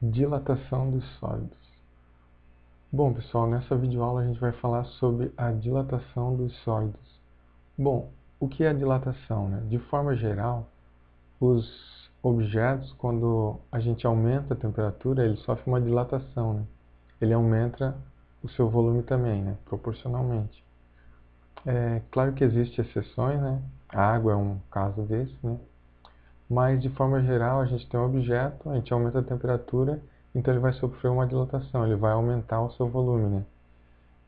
Dilatação dos sólidos. Bom, pessoal, nessa videoaula a gente vai falar sobre a dilatação dos sólidos. Bom, o que é a dilatação, né? De forma geral, os objetos, quando a gente aumenta a temperatura, ele sofre uma dilatação, né? Ele aumenta o seu volume também, né? Proporcionalmente. É claro que existem exceções, né? A água é um caso desse, né? Mas, de forma geral, a gente tem um objeto, a gente aumenta a temperatura, então ele vai sofrer uma dilatação, ele vai aumentar o seu volume, né?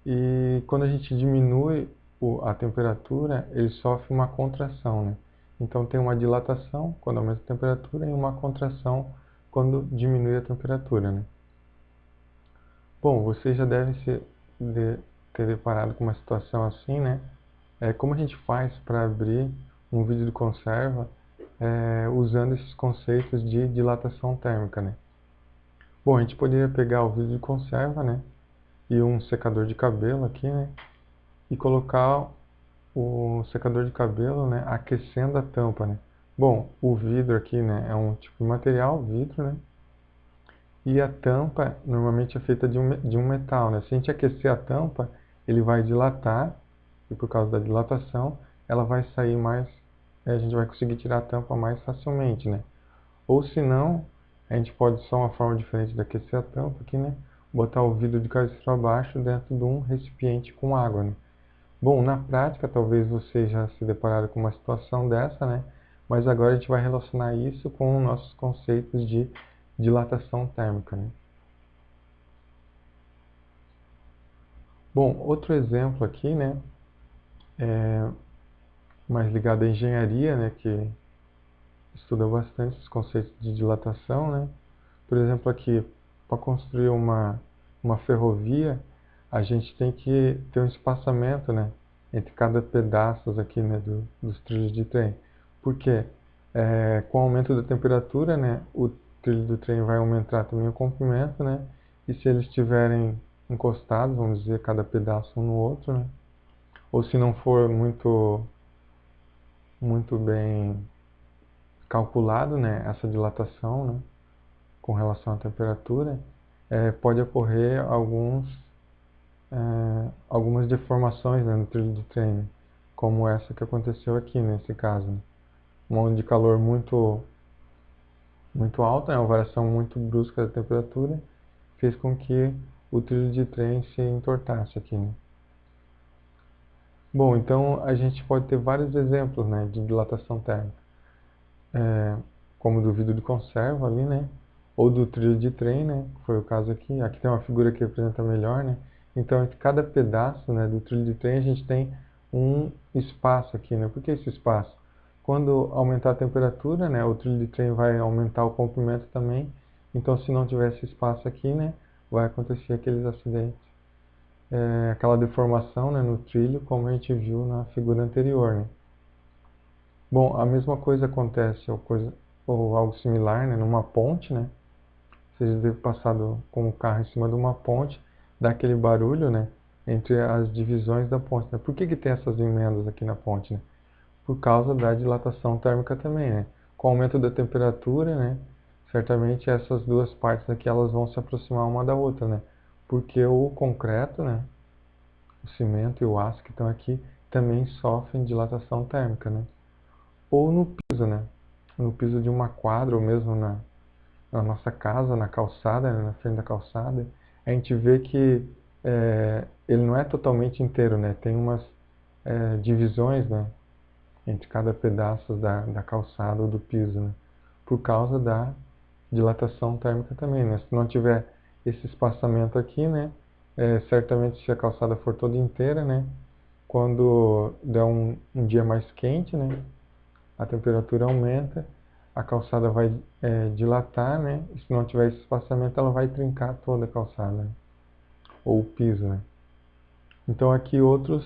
E quando a gente diminui a temperatura, ele sofre uma contração, né? Então tem uma dilatação quando aumenta a temperatura e uma contração quando diminui a temperatura, né? Bom, vocês já devem ter deparado com uma situação assim, né? Como a gente faz para abrir um vidro de conserva usando esses conceitos de dilatação térmica, né? Bom, a gente poderia pegar o vidro de conserva, né? E um secador de cabelo aqui, né? E colocar o secador de cabelo, né? Aquecendo a tampa, né? Bom, o vidro aqui, né? É um tipo de material, vidro, né? E a tampa normalmente é feita de um metal, né? Se a gente aquecer a tampa, ele vai dilatar, e por causa da dilatação, ela vai sair mais, a gente vai conseguir tirar a tampa mais facilmente, né? Ou se não, a gente pode, só uma forma diferente de aquecer a tampa aqui, né? Botar o vidro de cabeça para baixo dentro de um recipiente com água, né? Bom, na prática, talvez vocês já se depararam com uma situação dessa, né? Mas agora a gente vai relacionar isso com nossos conceitos de dilatação térmica, né? Bom, outro exemplo aqui, né? Mais ligado à engenharia, né? Que estuda bastante os conceitos de dilatação, né? Por exemplo, aqui, para construir uma ferrovia, a gente tem que ter um espaçamento, né, entre cada pedaço aqui, né, dos trilhos de trem. Porque com o aumento da temperatura, né, o trilho do trem vai aumentar também o comprimento, né, e se eles estiverem encostados, vamos dizer, cada pedaço um no outro, né, ou se não for muito bem calculado, né, essa dilatação, né, com relação à temperatura, pode ocorrer algumas deformações, né, no trilho de trem, né, como essa que aconteceu aqui nesse caso, né. Uma onda de calor muito alta, né, uma variação muito brusca da temperatura, fez com que o trilho de trem se entortasse aqui, né. Bom, então a gente pode ter vários exemplos, né, de dilatação térmica, como do vidro de conserva ali, né, ou do trilho de trem, né, que foi o caso aqui. Aqui tem uma figura que representa melhor, né. Então, entre cada pedaço, né, do trilho de trem, a gente tem um espaço aqui, né. Por que esse espaço? Quando aumentar a temperatura, né, o trilho de trem vai aumentar o comprimento também. Então, se não tivesse espaço aqui, né, vai acontecer aqueles acidentes. Aquela deformação, né, no trilho, como a gente viu na figura anterior, né. Bom, a mesma coisa acontece, ou algo similar, né, numa ponte, né? Vocês devem ter passado com o carro em cima de uma ponte, dá aquele barulho, né, entre as divisões da ponte, né? Por que tem essas emendas aqui na ponte, né? Por causa da dilatação térmica também, né? Com o aumento da temperatura, né, certamente essas duas partes aqui elas vão se aproximar uma da outra, né? Porque o concreto, né, o cimento e o aço que estão aqui também sofrem dilatação térmica, né? Ou no piso, né? No piso de uma quadra ou mesmo na nossa casa, na calçada, né, na frente da calçada, a gente vê que ele não é totalmente inteiro, né? Tem umas divisões, né, entre cada pedaço da calçada ou do piso, né? Por causa da dilatação térmica também, né? Se não tiver esse espaçamento aqui, né, certamente se a calçada for toda inteira, né, quando der um dia mais quente, né, a temperatura aumenta, a calçada vai dilatar, né? E se não tiver esse espaçamento, ela vai trincar toda a calçada, né, ou o piso, né? Então aqui outras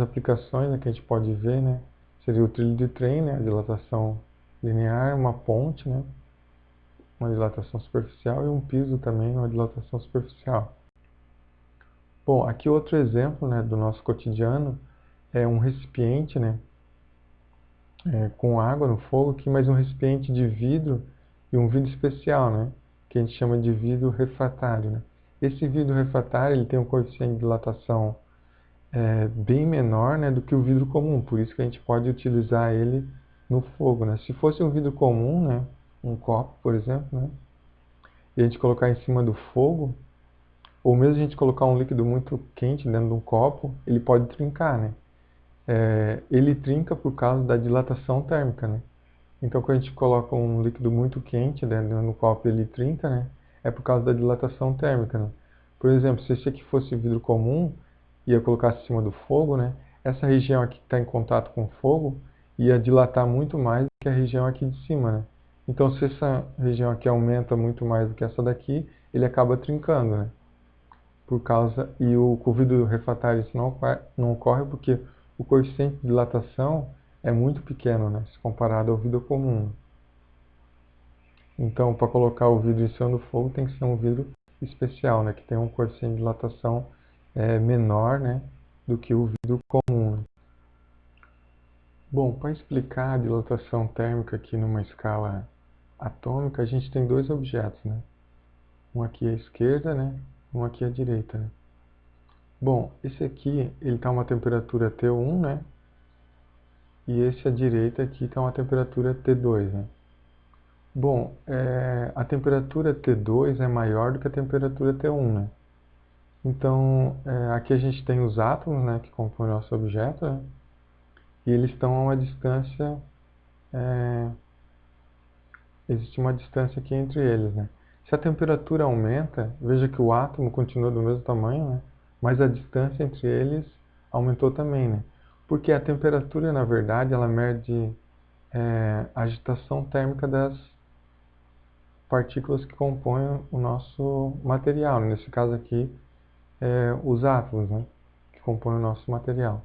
aplicações, né, que a gente pode ver, né? Seria o trilho de trem, né? A dilatação linear, uma ponte, né? Uma dilatação superficial e um piso também, uma dilatação superficial. Bom, aqui outro exemplo, né, do nosso cotidiano é um recipiente, né, com água no fogo aqui, mas um recipiente de vidro e um vidro especial, né? Que a gente chama de vidro refratário, né? Esse vidro refratário ele tem um coeficiente de dilatação bem menor, né, do que o vidro comum, por isso que a gente pode utilizar ele no fogo, né? Se fosse um vidro comum, né, um copo, por exemplo, né, e a gente colocar em cima do fogo, ou mesmo a gente colocar um líquido muito quente dentro de um copo, ele pode trincar, né? Ele trinca por causa da dilatação térmica, né? Então, quando a gente coloca um líquido muito quente dentro do copo e ele trinca, né? É por causa da dilatação térmica, né? Por exemplo, se esse aqui fosse vidro comum e eu colocasse em cima do fogo, né? Essa região aqui que está em contato com o fogo ia dilatar muito mais do que a região aqui de cima, né? Então, se essa região aqui aumenta muito mais do que essa daqui, ele acaba trincando, né? Por causa, e com o vidro refratário isso não ocorre porque o coeficiente de dilatação é muito pequeno, né? Se comparado ao vidro comum. Então, para colocar o vidro em cima do fogo, tem que ser um vidro especial, né? Que tem um coeficiente de dilatação menor, né? Do que o vidro comum, né? Bom, para explicar a dilatação térmica aqui numa escala atômica, a gente tem dois objetos, né? Um aqui à esquerda, né? Um aqui à direita, né? Bom, esse aqui, ele está a uma temperatura T1, né? E esse à direita aqui está uma temperatura T2, né? Bom, a temperatura T2 é maior do que a temperatura T1, né? Então, aqui a gente tem os átomos, né, que compõem o nosso objeto, né? E eles estão a uma distância, existe uma distância aqui entre eles, né? Se a temperatura aumenta, veja que o átomo continua do mesmo tamanho, né? Mas a distância entre eles aumentou também, né? Porque a temperatura, na verdade, ela mede a agitação térmica das partículas que compõem o nosso material, né? Nesse caso aqui, os átomos, né? Que compõem o nosso material.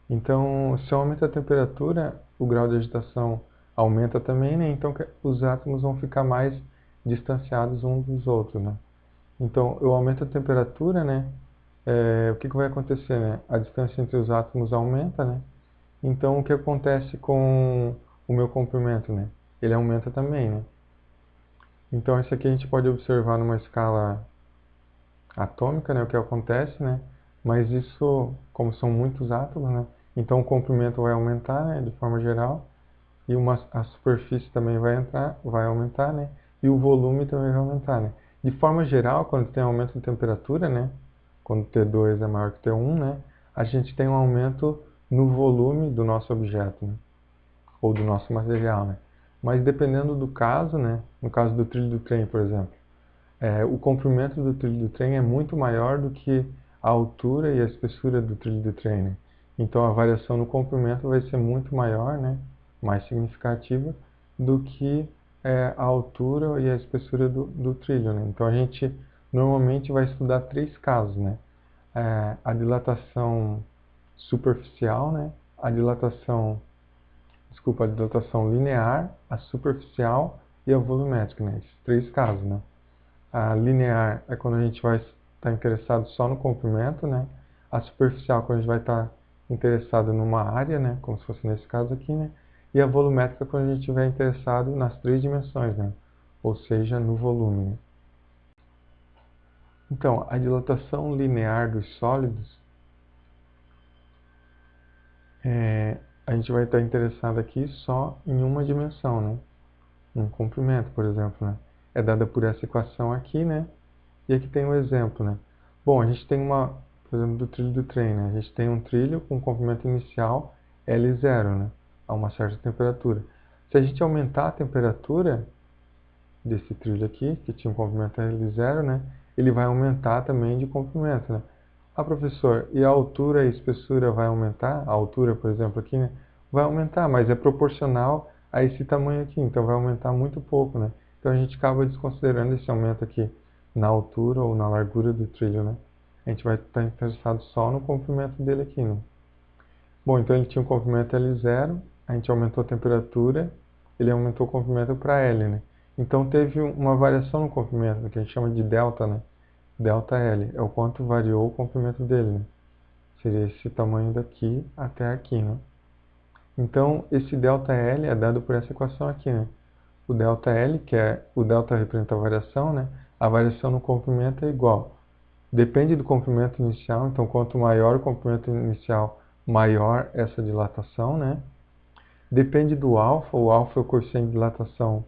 Então, se aumenta a temperatura, o grau de agitação aumenta também, né? Então, os átomos vão ficar mais distanciados uns dos outros, né? Então, eu aumento a temperatura, né? O que vai acontecer, né? A distância entre os átomos aumenta, né? Então, o que acontece com o meu comprimento, né? Ele aumenta também, né? Então, isso aqui a gente pode observar numa escala atômica, né? O que acontece, né? Mas isso, como são muitos átomos, né? Então, o comprimento vai aumentar, né? De forma geral. E a superfície também vai aumentar, né? E o volume também vai aumentar, né? De forma geral, quando tem aumento de temperatura, né? Quando T2 é maior que T1, né? A gente tem um aumento no volume do nosso objeto, né? Ou do nosso material, né? Mas dependendo do caso, né? No caso do trilho do trem, por exemplo, o comprimento do trilho do trem é muito maior do que a altura e a espessura do trilho do trem, né? Então a variação no comprimento vai ser muito maior, né? Mais significativa do que a altura e a espessura do trilho, né? Então a gente normalmente vai estudar três casos, né? A dilatação superficial, né? A dilatação linear, a superficial e a volumétrica, né? Esses três casos, né? A linear é quando a gente vai estar interessado só no comprimento, né? A superficial quando a gente vai estar interessado numa área, né? Como se fosse nesse caso aqui, né? E a volumétrica quando a gente estiver interessado nas três dimensões, né? Ou seja, no volume, né? Então, a dilatação linear dos sólidos, a gente vai estar interessado aqui só em uma dimensão, né? Um comprimento, por exemplo, né? É dada por essa equação aqui, né? E aqui tem um exemplo, né? Bom, a gente tem por exemplo, do trilho do trem, né? A gente tem um trilho com comprimento inicial L0, né? A uma certa temperatura. Se a gente aumentar a temperatura desse trilho aqui, que tinha um comprimento L0, né? Ele vai aumentar também de comprimento, né? Ah, professor, e a altura e a espessura vai aumentar? A altura, por exemplo, aqui, né? Vai aumentar, mas é proporcional a esse tamanho aqui, então vai aumentar muito pouco, né? Então a gente acaba desconsiderando esse aumento aqui na altura ou na largura do trilho, né? A gente vai estar interessado só no comprimento dele aqui, né? Bom, então ele tinha um comprimento L0, a gente aumentou a temperatura, ele aumentou o comprimento para L, né? Então teve uma variação no comprimento, que a gente chama de delta, né? Delta L, é o quanto variou o comprimento dele, né? Seria esse tamanho daqui até aqui, né? Então, esse ΔL é dado por essa equação aqui, né? o ΔL, que é o delta representa a variação, né? A variação no comprimento é igual. Depende do comprimento inicial, então quanto maior o comprimento inicial, maior essa dilatação, né? Depende do alfa, o alfa é o coeficiente de dilatação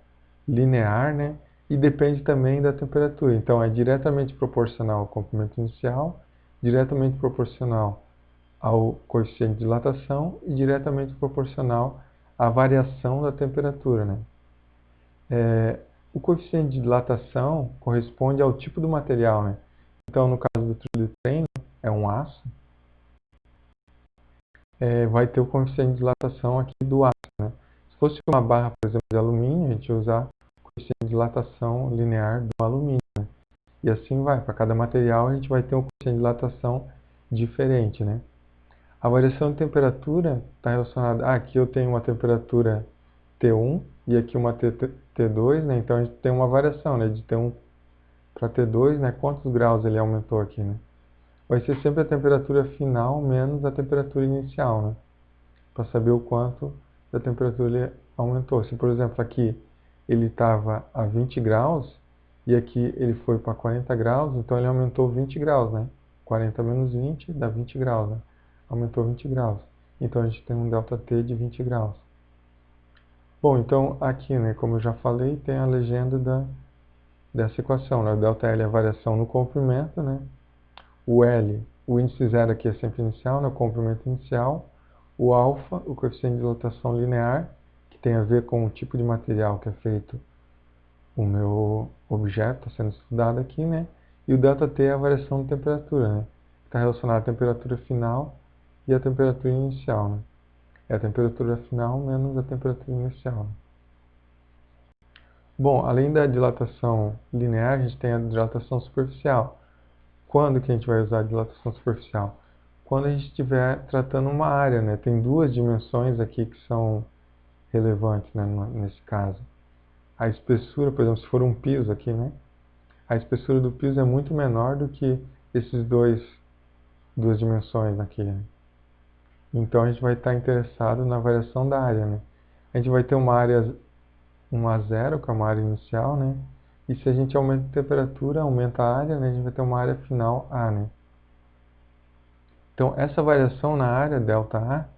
linear, né? E depende também da temperatura. Então é diretamente proporcional ao comprimento inicial, diretamente proporcional ao coeficiente de dilatação e diretamente proporcional à variação da temperatura, né? O coeficiente de dilatação corresponde ao tipo do material, né? Então, no caso do trilho de trem, é um aço, vai ter o coeficiente de dilatação aqui do aço, né? Se fosse uma barra, por exemplo, de alumínio, a gente ia usar o coeficiente de dilatação linear do alumínio, né? E assim vai. Para cada material, a gente vai ter um coeficiente de dilatação diferente, né? A variação de temperatura está relacionada... aqui eu tenho uma temperatura T1 e aqui uma T2, né? Então a gente tem uma variação, né? De T1 para T2, né? Quantos graus ele aumentou aqui, né? Vai ser sempre a temperatura final menos a temperatura inicial, né? Para saber o quanto da temperatura ele aumentou. Se, por exemplo, aqui ele estava a 20 graus e aqui ele foi para 40 graus, então ele aumentou 20 graus, né? 40 menos 20 dá 20 graus, né? Aumentou 20 graus. Então a gente tem um ΔT de 20 graus. Bom, então aqui, né, como eu já falei, tem a legenda dessa equação, né? O ΔL é a variação no comprimento, né? O L, o índice zero aqui é sempre inicial, né? O comprimento inicial. O alfa, o coeficiente de dilatação linear, que tem a ver com o tipo de material que é feito o meu objeto sendo estudado aqui, né? E o ΔT é a variação de temperatura, né? Está relacionado à temperatura final e à temperatura inicial, né? É a temperatura final menos a temperatura inicial, né? Bom, além da dilatação linear, a gente tem a dilatação superficial. Quando que a gente vai usar a dilatação superficial? Quando a gente estiver tratando uma área, né? Tem duas dimensões aqui que são relevantes, né, nesse caso. A espessura, por exemplo, se for um piso aqui, né? A espessura do piso é muito menor do que esses duas dimensões aqui, né? Então a gente vai estar interessado na variação da área, né? A gente vai ter uma área 1 a 0, que é uma área inicial, né? E se a gente aumenta a temperatura, aumenta a área, né? A gente vai ter uma área final A, né? Então essa variação na área, ΔA,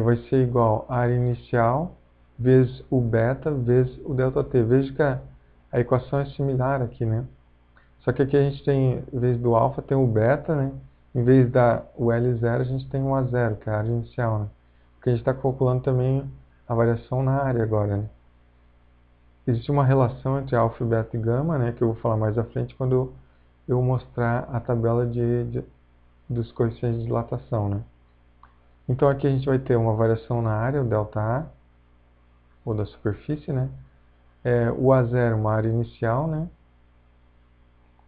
vai ser igual à área inicial vezes o beta vezes o ΔT. Veja que a equação é similar aqui, né? Só que aqui a gente tem, em vez do alfa, tem o beta, né? Em vez da o L0, a gente tem o A0, que é a área inicial, né? Porque a gente está calculando também a variação na área agora, né? Existe uma relação entre alfa, beta e gama, né? Que eu vou falar mais à frente quando eu mostrar a tabela dos coeficientes de dilatação, né? Então aqui a gente vai ter uma variação na área, o ΔA, ou da superfície, né? O A0, uma área inicial, né?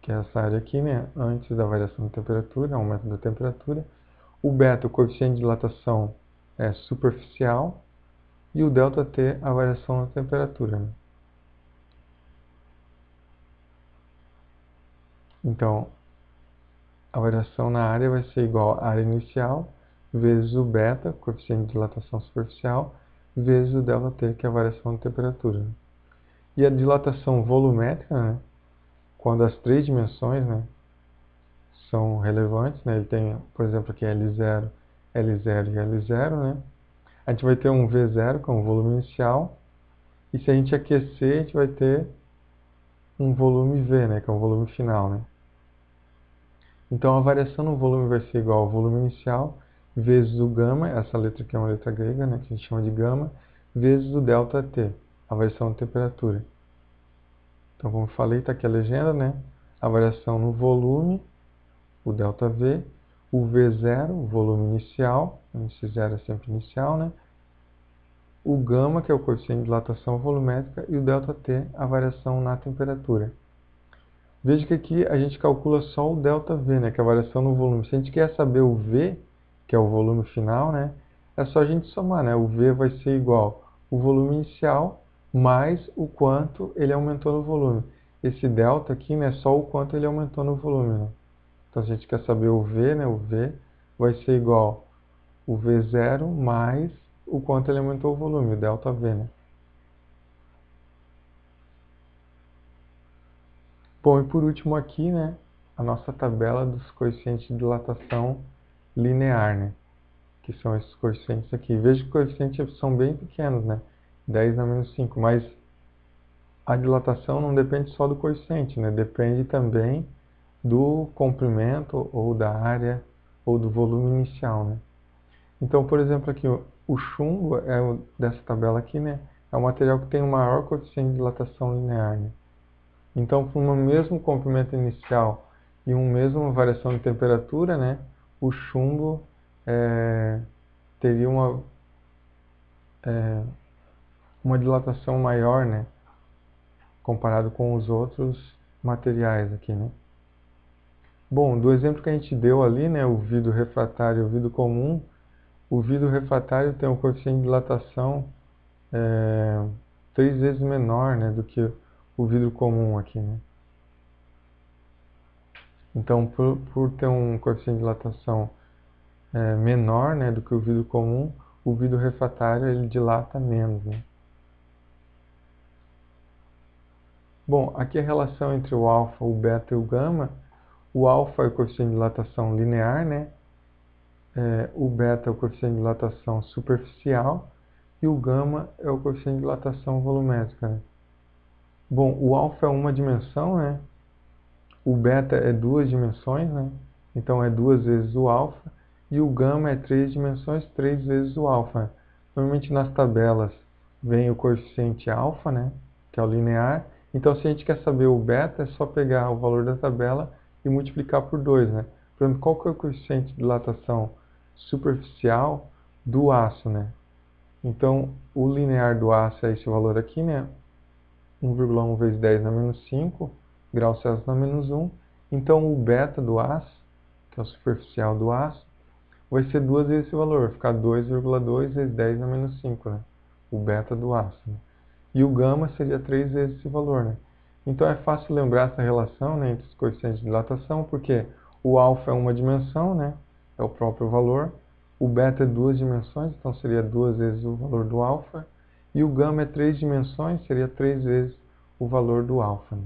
Que é essa área aqui, né? Antes da variação da temperatura, aumento da temperatura. O beta, o coeficiente de dilatação superficial. E o ΔT, a variação da temperatura, né? Então, a variação na área vai ser igual à área inicial vezes o beta, coeficiente de dilatação superficial, vezes o ΔT, que é a variação da temperatura, né? E a dilatação volumétrica, né? Quando as três dimensões, né, são relevantes, né? Ele tem, por exemplo, aqui L0, L0 e L0, né? A gente vai ter um V0, que é um volume inicial, e se a gente aquecer, a gente vai ter um volume V, né, que é um volume final, né? Então a variação no volume vai ser igual ao volume inicial vezes o gama, essa letra aqui é uma letra grega, né, que a gente chama de gama, vezes o ΔT, a variação de temperatura. Então, como eu falei, está aqui a legenda, né? A variação no volume, o ΔV, o V0, o volume inicial, esse zero é sempre inicial, né? O gama, que é o coeficiente de dilatação volumétrica, e o ΔT, a variação na temperatura. Veja que aqui a gente calcula só o ΔV, né, que é a variação no volume. Se a gente quer saber o V, que é o volume final, né, é só a gente somar, né? O V vai ser igual o volume inicial mais o quanto ele aumentou no volume. Esse delta aqui, né, é só o quanto ele aumentou no volume, né? Então, se a gente quer saber o V, né, o V vai ser igual o V0 mais o quanto ele aumentou o volume, o ΔV, né? Bom, e por último aqui, né, a nossa tabela dos coeficientes de dilatação linear, né, que são esses coeficientes aqui. Veja que os coeficientes são bem pequenos, né, 10 na menos 5, mas a dilatação não depende só do coeficiente, né, depende também do comprimento ou da área ou do volume inicial, né. Então, por exemplo, aqui o chumbo dessa tabela aqui, né, é o material que tem o maior coeficiente de dilatação linear, né. Então, para um mesmo comprimento inicial e uma mesma variação de temperatura, né, o chumbo teria uma dilatação maior, né, comparado com os outros materiais aqui, né. Bom, do exemplo que a gente deu ali, né, o vidro refratário e o vidro comum, o vidro refratário tem um coeficiente de dilatação 3 vezes menor, né, do que o vidro comum aqui, né. Então, por ter um coeficiente de dilatação menor, né, do que o vidro comum, o vidro refratário ele dilata menos, né. Bom, aqui a relação entre o alfa, o beta e o gama. O alfa é o coeficiente de dilatação linear, né? O beta é o coeficiente de dilatação superficial e o gama é o coeficiente de dilatação volumétrica, né? Bom, o alfa é uma dimensão, né? O beta é duas dimensões, né? Então é duas vezes o alfa. E o gama é três dimensões, três vezes o alfa. Normalmente nas tabelas vem o coeficiente alfa, né? Que é o linear. Então se a gente quer saber o beta, é só pegar o valor da tabela e multiplicar por 2, né? Por exemplo, qual que é o coeficiente de dilatação superficial do aço, né? Então o linear do aço é esse valor aqui, né? 1,1 vezes 10 na menos 5 graus Celsius na menos 1. Então, o beta do aço, que é o superficial do aço, vai ser duas vezes esse valor, vai ficar 2,2 vezes 10 na menos 5, né? O beta do aço. Né? E o gama seria 3 vezes esse valor, né? Então, é fácil lembrar essa relação, né, entre os coeficientes de dilatação, porque o alfa é uma dimensão, né? É o próprio valor. O beta é duas dimensões, então seria duas vezes o valor do alfa. E o gama é três dimensões, seria três vezes o valor do alfa. Né?